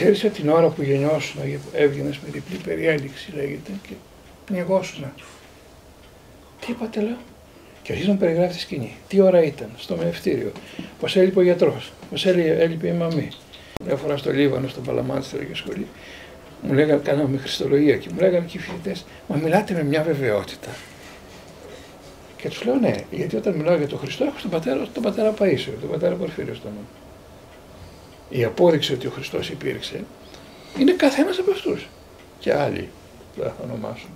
Ξέρεις ότι την ώρα που γεννιώσουν έβγαινες με διπλή περιέλιξη, λέγεται, και πνιγώσουνα. Τι είπατε, λέω. Και αρχίζει να περιγράφει τη σκηνή. Τι ώρα ήταν, στο μεευτήριο, πως έλειπε ο γιατρός, πως έλειπε η μαμή. Μια φορά στο Λίβανο, στον Παλαμάν, στη Θεολογική Σχολή, μου λέγανε, κάναμε Χριστολογία και μου λέγανε και οι φοιτητές, μα μιλάτε με μια βεβαιότητα. Και τους λέω ναι, γιατί όταν μιλάω για τον Χριστό, έχω τον πατέρα Παΐσιο, τον πατέρα Πορφύριο στο νου. Η απόδειξη ότι ο Χριστός υπήρξε είναι καθένας από αυτούς. Και άλλοι δεν θα ονομάσουν.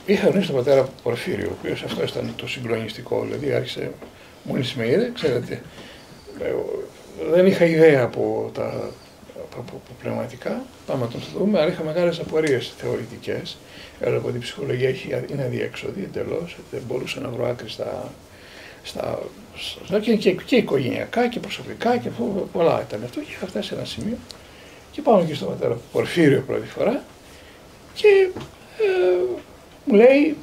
Είχα γνωρίσει τον πατέρα Πορφύριο, ο οποίος αυτό ήταν το συγκλονιστικό, δηλαδή άρχισε, μόλις με είδε, ξέρετε, δεν είχα ιδέα από τα πνευματικά, πάμε να τον δούμε, αλλά είχα μεγάλες απορίες θεωρητικές. Έλεγα ότι η ψυχολογία είναι αδιέξοδη εντελώς, δεν μπορούσα να βρω άκρη και οικογενειακά και προσωπικά και πολλά ήταν αυτό. Και είχα φτάσει σε ένα σημείο και πάω εκεί στον πατέρα Πορφύριο πρώτη φορά και μου λέει,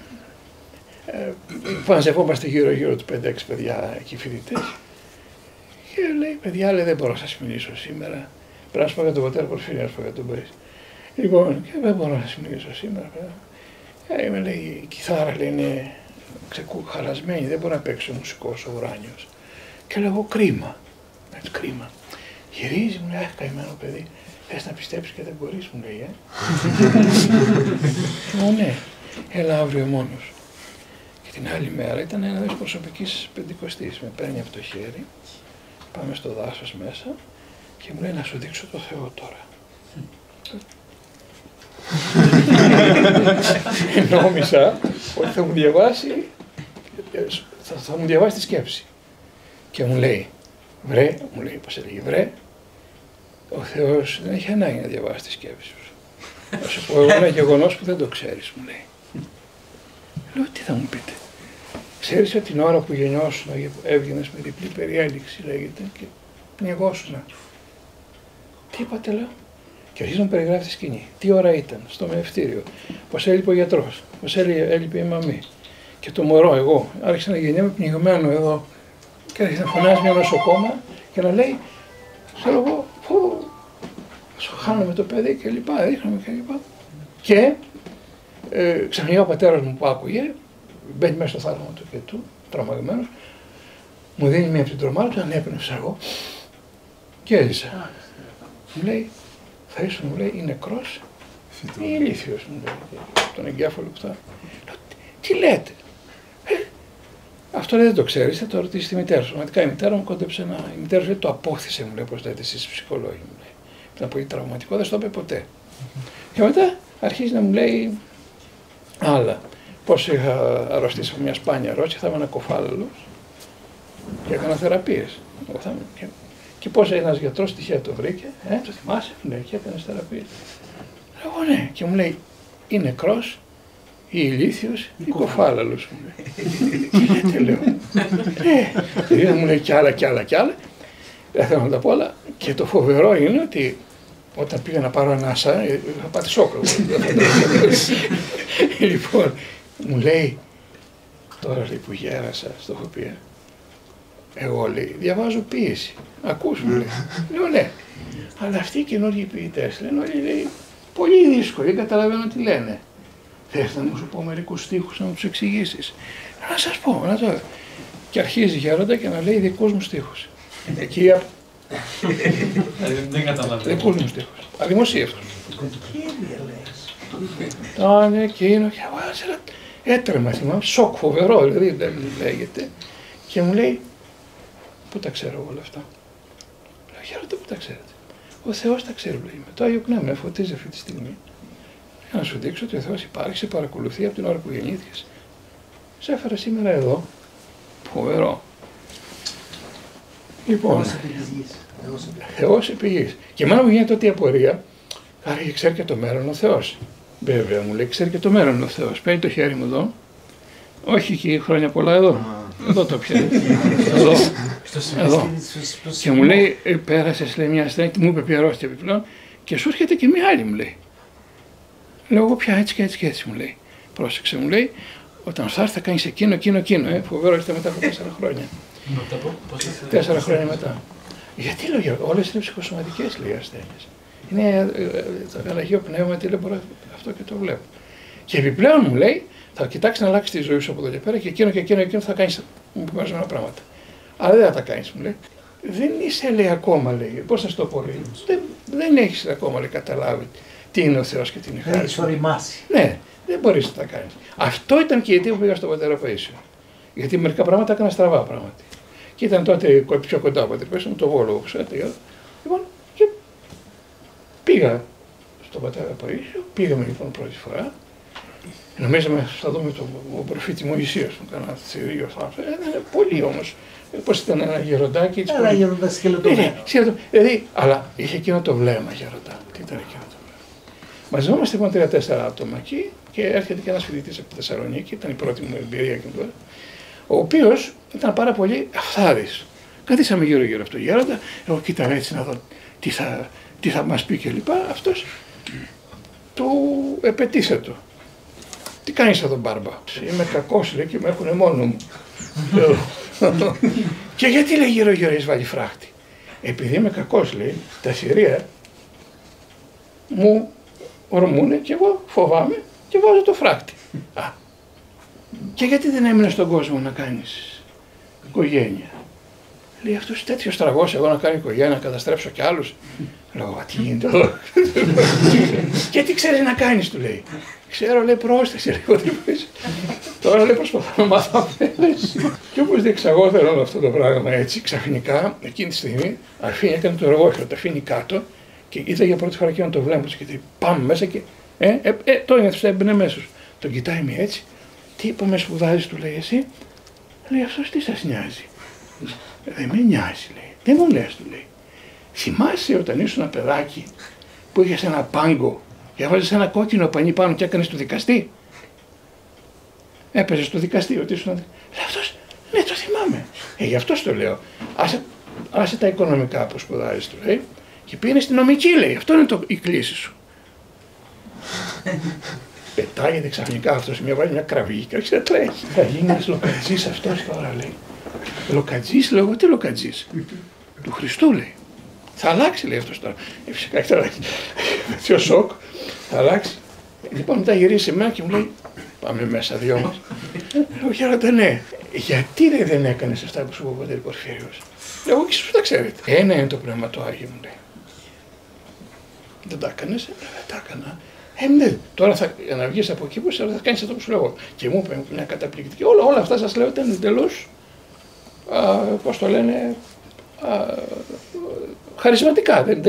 μαζευόμαστε γύρω-γύρω του 5-6 παιδιά εκεί φοιτητές και λέει, παιδιά, λέει, δεν μπορώ να σας μιλήσω σήμερα. Πρέπει να σου πω για τον πατέρα Πορφύριο, να σου πω για τον Παΐσιο. Λοιπόν, και δεν μπορώ να σας μιλήσω σήμερα. Είμαι, λέει, η κιθάρα, λέει, είναι χαλασμένη, δεν μπορεί να παίξει ο μουσικός, ο ουράνιος. Και λέω, κρίμα. Έτσι, κρίμα. Γυρίζει, μου λέει, αχ, καημένο παιδί, θες να πιστέψεις και δεν μπορείς, μου λέει, Μου ναι, έλα αύριο μόνος. Και την άλλη μέρα ήταν ένας προσωπικής πεντηκοστής, με παίρνει από το χέρι, πάμε στο δάσος μέσα και μου λέει να σου δείξω το Θεό τώρα. Νόμιζα ότι θα μου διαβάσει, θα μου διαβάσει τη σκέψη. Και μου λέει, βρε, μου λέει, πώς έλεγε, βρε, ο Θεός δεν έχει ανάγκη να διαβάσει τη σκέψη σου. Θα σου πω εγώ ένα γεγονός που δεν το ξέρεις, μου λέει. Λέω, τι θα μου πείτε. Ξέρεις ότι την ώρα που γεννιώσουν έβγαινες με διπλή περιέλιξη, λέγεται, και πνιγώσουνα. Τι είπατε, λέω. Και αρχίζει να περιγράφει τη σκηνή. Τι ώρα ήταν, στο μεευτήριο, πως έλειπε ο γιατρός, πως έλειπε η μαμή. Και το μωρό, εγώ, άρχισε να γεννιέμαι πνιγμένο εδώ και άρχισε να φωνάζει μια νοσοκόμα και να λέει, ξέρω εγώ, πού, σου χάνομαι το παιδί και λοιπά, ρίχναμε και λοιπά. Και ξαφνικά ο πατέρας μου που άκουγε, μπαίνει μέσα στο θάλαμο του και του, τρομαγμένος, μου δίνει μια από την τρομάρα του, ανέπνευσα εγώ και έζησα. Μου λέει, θα ήσουν, μου λέει, ή νεκρός ή ηλίθιος, μου λέει, τον εγκέφαλο που θα... Λέω, τι λέτε. Αυτό λέει, δεν το ξέρεις, θα το ρωτήσεις τη μητέρα σου. Πραγματικά η μητέρα μου κόντεψε η μητέρα σου λέει, το απόχθησε, μου λέει, πώς λέτε εσείς ψυχολόγοι, μου λέει. Ήταν πολύ τραυματικό, δεν στο είπε ποτέ. Και μετά αρχίζει να μου λέει άλλα. Πώς είχα αρρωστήσει από μια σπάνια αρρώστια, θα ήμουν κοφάλαλος και έκανα θεραπείες. Και πώς ένας γιατρός τυχαία το βρήκε, το θυμάσαι, μου λέει, και έκανες θεραπείες. Λέω ναι, και μου λέει, ή νεκρός, ή ηλίθιος, ή κοφάλαλος, μου λέει. Τι λέτε, λέω. Μου λέει κι άλλα κι άλλα κι άλλα. Δεν θέλω να τα πω όλα. Και το φοβερό είναι ότι όταν πήγα να πάρω ανάσα, είχα πάθει σόκ. Λοιπόν, μου λέει, τώρα λέει που γέρασα, στο έχω πει, εγώ λέει, διαβάζω ποίηση. Ακούς, μου λέει. Λέω ναι. Αλλά αυτοί οι καινούργιοι ποιητές λένε όλοι, λέει, πολύ δύσκολοι, δεν καταλαβαίνω τι λένε. Θες να μου σου πω μερικούς στίχους να μου τους εξηγήσεις. Να σας πω, να το... Και αρχίζει γέροντα και να λέει δικούς μου στίχους. Εκεί δεν καταλαβαίνω. δικούς μου στίχους. Αδημοσίευτος. Ήταν εκείνο και βάζει ένα έτρεμα, θυμάμαι, σοκ φοβερό, δηλαδή δεν λέγεται. Και μου λέει, πού τα ξέρω όλα αυτά. Λέω, γέροντα, πού τα ξέρετε. Ο Θεός τα ξέρει, λέει. Το Άγιο Πνεύμα με φωτίζει αυτή τη στιγμή. Για να σου δείξω ότι ο Θεός υπάρχει, σε παρακολουθεί από την ώρα που γεννήθηκες. Σε έφερα σήμερα εδώ. Φοβερό. Λοιπόν, Θεός επί γης. Και εμένα μου γίνεται τότε η απορία, άρα ξέρει και το μέλλον ο Θεός. Βέβαια μου λέει, ξέρει και το μέλλον ο Θεός. Παίρνει το χέρι μου εδώ. Όχι εκεί χρόνια πολλά εδώ. Εδώ το πιάνει. Εδώ. Εδώ. Και μου λέει, πέρασες, λέει, μια ασθένεια, μου είπε ποια αρρώστια επιπλέον και σου έρχεται και μια άλλη, μου λέει. Λέω εγώ πια έτσι και έτσι και έτσι, μου λέει. Πρόσεξε, μου λέει, όταν θα έρθει θα κάνεις εκείνο. Φοβερό, ήρθε μετά από 4 χρόνια. 4 χρόνια μετά. Γιατί λέω, όλες είναι ψυχοσωματικές, λέει, ασθένειες. Είναι το Αγίο Πνεύμα, τι λέω, αυτό και το βλέπω. Και επιπλέον μου λέει, θα κοιτάξει να αλλάξει τη ζωή σου από εδώ και πέρα και εκείνο θα κάνει ορισμένα πράγματα. Αλλά δεν θα τα κάνει, μου λέει. Δεν είσαι, λέει, ακόμα, λέει. Πώς θα σου το πω, λέει. Δεν έχεις ακόμα, λέει, καταλάβει τι είναι ο Θεός και τι είναι η χάρη. Δεν έχεις οριμάσει. Ναι, δεν μπορείς να τα κάνεις. Αυτό ήταν και η αιτία που πήγα στον πατέρα Παΐσιο. Γιατί μερικά πράγματα έκανα στραβά πράγματα. Και ήταν τότε πιο κοντά από πατέρα Παΐσιο, το Βόλο, ξέρετε. Λοιπόν, και πήγα στον πατέρα Παΐσιο, πήγαμε λοιπόν πρώτη φορά. Νομίζαμε θα δούμε τον προφήτη Μωυσίας, τον κανένα θηρίο άνθρωπο. Ήταν πολύ όμως. Πώς ήταν ένα γεροντάκι. Ένα γεροντάκι σκελετωμένο. Δηλαδή, αλλά είχε εκείνο το βλέμμα γεροντά. Τι ήταν εκείνο το βλέμμα. Μαζευόμαστε λοιπόν 3-4 άτομα εκεί και έρχεται και ένας φοιτητής από τη Θεσσαλονίκη, ήταν η πρώτη μου εμπειρία εκείνη τώρα, ο οποίος ήταν πάρα πολύ αυθάδης. Καθίσαμε γύρω-γύρω αυτό το γέροντα, εγώ κοίταγα έτσι να δω τι θα μας πει κλπ. Αυτός του επετίσε το. Τι κάνεις εδώ, μπάρμπα? Είμαι κακός, λέει, και με έχουνε μόνο μου. Και γιατί, λέει, γύρω-γύρω έχεις βάλει φράχτη? Επειδή είμαι κακός, λέει, τα θηρία μου ορμούνε και εγώ φοβάμαι και βάζω το φράχτη. Και γιατί δεν έμεινε στον κόσμο να κάνεις οικογένεια? Λέει, αυτός τέτοιος τραγός, εγώ να κάνω οικογένεια, να καταστρέψω κι άλλους. Λέω, τι γίνεται εδώ? Και τι ξέρεις να κάνεις, του λέει. Ξέρω, λέει, πρόσθεσε λίγο τίποτα. Τώρα, λέει, προσπαθώ να μάθω αφαίρεση. Και όπως διεξαγόταν όλο αυτό το πράγμα έτσι, ξαφνικά, εκείνη τη στιγμή, έκανε το εργόχειρο, το αφήνει κάτω και είδα για πρώτη φορά εκείνο το βλέμμα του και λέει, πάμε μέσα και. Το ένιωθε, έμπαινε μέσα. Τον κοιτάει με έτσι. Τι είπαμε, σπουδάζεις, του λέει, εσύ? Λέει, αυτός τι σας νοιάζει? Δεν με νοιάζει, λέει. Δεν μου λες, του λέει. Θυμάσαι όταν ήσουν ένα παιδάκι που είχες ένα πάγκο και έβαζες ένα κόκκινο πανί πάνω και έκανες το δικαστή? Έπαιζες στο δικαστή, ότι ήσουν. Λέει αυτός, ναι, το θυμάμαι. Γι' αυτό το λέω. Άσε τα οικονομικά που σπουδάζεις, του λέει, και πήγαινε στην νομική, λέει. Αυτό είναι η κλίση σου. Πετάγεται ξαφνικά αυτός, βάλει μια κραυγή και άρχισε να τρέχει. Θα γίνει ένας λοκατζής αυτός τώρα, λέει. Λοκατζής, λέω εγώ, τι λοκατζής? Του Χριστού, λέει. Θα αλλάξει, λέει αυτός τώρα. Φυσικά θα αλλάξει. Τέτοιο σοκ. Θα αλλάξει. Λοιπόν, μετά γυρίσει σε μένα και μου λέει, πάμε μέσα δυο μας. Λέω, γέροντα, ναι. Γιατί δεν έκανες αυτά που σου είπε ο πατέρ Πορφύριος? Λέω, εγώ και εσείς τα ξέρετε. Ένα είναι το Πνεύμα το Άγιο, μου λέει. Δεν τα έκανες? Δεν τα έκανα. Ναι, τώρα για να βγεις από εκεί που θα κάνεις αυτό που σου λέω. Και μου είπε μια καταπληκτική. Όλα αυτά σας λέω ήταν εντελώς, πώς το λένε, χαρισματικά. Δεν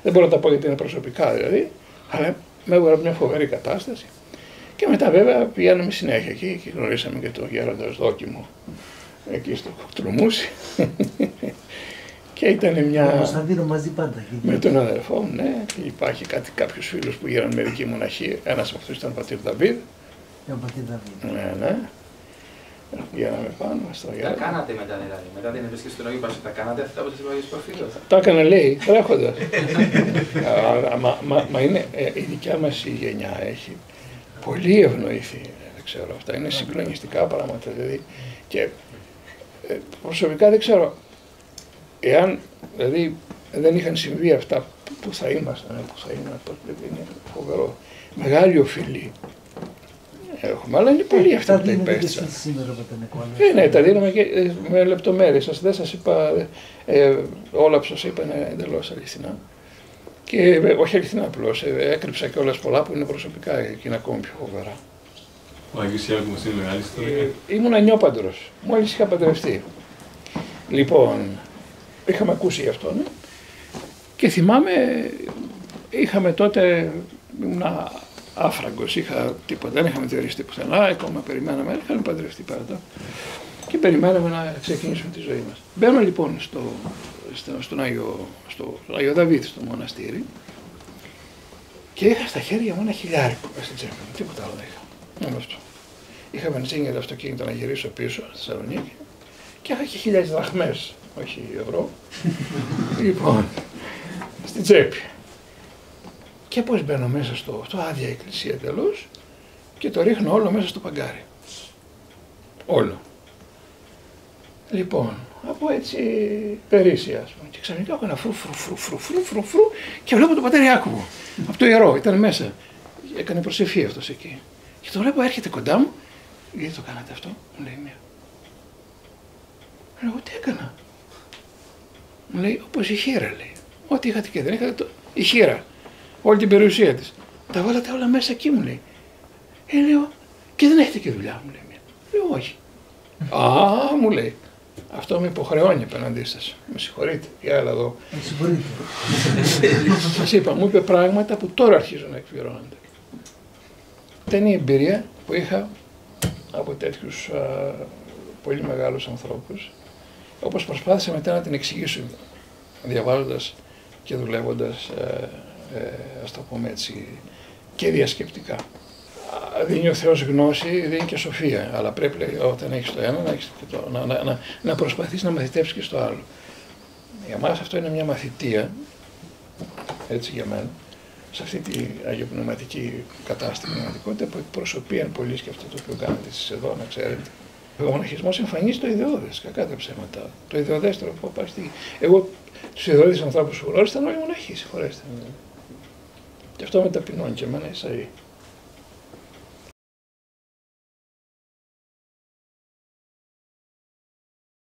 μπορώ να τα πω γιατί είναι προσωπικά δηλαδή, αλλά με έβγαλε μια φοβερή κατάσταση. Και μετά βέβαια πηγαίναμε συνέχεια εκεί και γνωρίσαμε και τον γέροντα Δόκιμο εκεί στο Τρομούσι. Και ήταν μια. Κωνσταντίνο μαζί πάντα. Με τον αδερφό μου, ναι. Και υπάρχει κάποιους φίλους που γίνανε μερικοί μοναχοί. Ένας από αυτούς ήταν ο πατήρ Δαβίδ. Ο πατήρ Δαβίδ. Ναι. Πήγαμε πάνω στο γέροντα. Τα κάνατε μετά δηλαδή? Μετά την επίσκεψη του Αγίου Πασίου, τα κάνατε αυτά που σας είπα για τους Πορφύριους? Τα έκανε, λέει, τρέχοντας. Μα είναι, η δικιά μας η γενιά έχει πολύ ευνοηθεί. Δεν ξέρω, αυτά είναι συγκλονιστικά πράγματα. Δηλαδή, και προσωπικά δεν ξέρω. Εάν δηλαδή δεν είχαν συμβεί αυτά που θα ήμασταν, είναι φοβερό. Μεγάλη οφειλή έχουμε, αλλά είναι πολλοί αυτοί που τα υπέστησαν. Ναι, τα δίνουμε και με λεπτομέρειες. Δεν σας είπα όλα που σας είπα είναι εντελώς αληθινά. Και όχι αληθινά απλώς, έκρυψα κιόλας πολλά που είναι προσωπικά και είναι ακόμη πιο φοβερά. Ο Άγιος Ιάκωβος είναι μεγάλη ιστορία. Ήμουν νιόπαντρος, μόλις είχα παντρευτεί. Λοιπόν, είχαμε ακούσει γι' αυτό, ναι. Και θυμάμαι, είχαμε τότε, ήμουν άφραγκος, δεν είχαμε διοριστεί πουθενά, ακόμα περιμέναμε, είχαμε παντρευτεί πάντα και περιμέναμε να ξεκινήσουμε τη ζωή μας. Μπαίνω λοιπόν στον Άγιο Δαβίδ, στο μοναστήρι, και είχα στα χέρια μου ένα χιλιάρικο στην τσέπη μου, τίποτα άλλο δεν είχα. Μόνο αυτό. Είχα βενζίνια το αυτοκίνητο να γυρίσω πίσω στη Θεσσαλονίκη και είχα και 1.000 δραχμές, όχι ευρώ, λοιπόν, στην τσέπη. Και πώς μπαίνω μέσα στο άδεια εκκλησία τελώς και το ρίχνω όλο μέσα στο παγκάρι. Όλο. Λοιπόν, από έτσι περίσσια, ας πούμε. Και ξαφνικά έκανα φρου και βλέπω τον πατέρα Ιάκωβο. Από το ιερό, ήταν μέσα. Έκανε προσευχή αυτός εκεί. Και το βλέπω, έρχεται κοντά μου. Γιατί το κάνατε αυτό, μου λέει μία. Λέω, τι έκανα. Μου λέει, όπως η χείρα, λέει. Ό,τι είχατε και δεν είχατε, η χείρα. Όλη την περιουσία της. Τα βάλατε όλα μέσα εκεί, μου λέει. Λέω, και δεν έχετε και δουλειά, μου λέει μία. Λέω, όχι. Α, μου λέει. Αυτό με υποχρεώνει απέναντί σας. Με συγχωρείτε. Για έλα εδώ. Με συγχωρείτε. Σας είπα, μου είπε πράγματα που τώρα αρχίζουν να εκπληρώνονται. Ήταν η εμπειρία που είχα από τέτοιους πολύ μεγάλους ανθρώπους, όπως προσπάθησα μετά να την εξηγήσω, διαβάζοντας και δουλεύοντας, ας το πούμε έτσι, και διασκεπτικά. Δίνει ο Θεός γνώση, δίνει και σοφία, αλλά πρέπει όταν έχεις το ένα να προσπαθείς να μαθητεύσεις και στο άλλο. Για μας αυτό είναι μια μαθητεία, έτσι για μένα, σε αυτή την αγιοπνευματική κατάσταση, πραγματικότητα που εκπροσωπεί αν πολύ και αυτό το οποίο κάνετε εσείς εδώ, να ξέρετε. Ο μοναχισμός εμφανίζει το ιδεώδες, κακά τα ψέματα. Το ιδεωδέστερο που πάει στη... Εγώ τους ιδεώδεις ανθρώπους που γνώρισα ήταν όλοι μοναχοί, συγχωρέστε. Και αυτό με ταπεινώνει και εμένα ίσα-ίσα.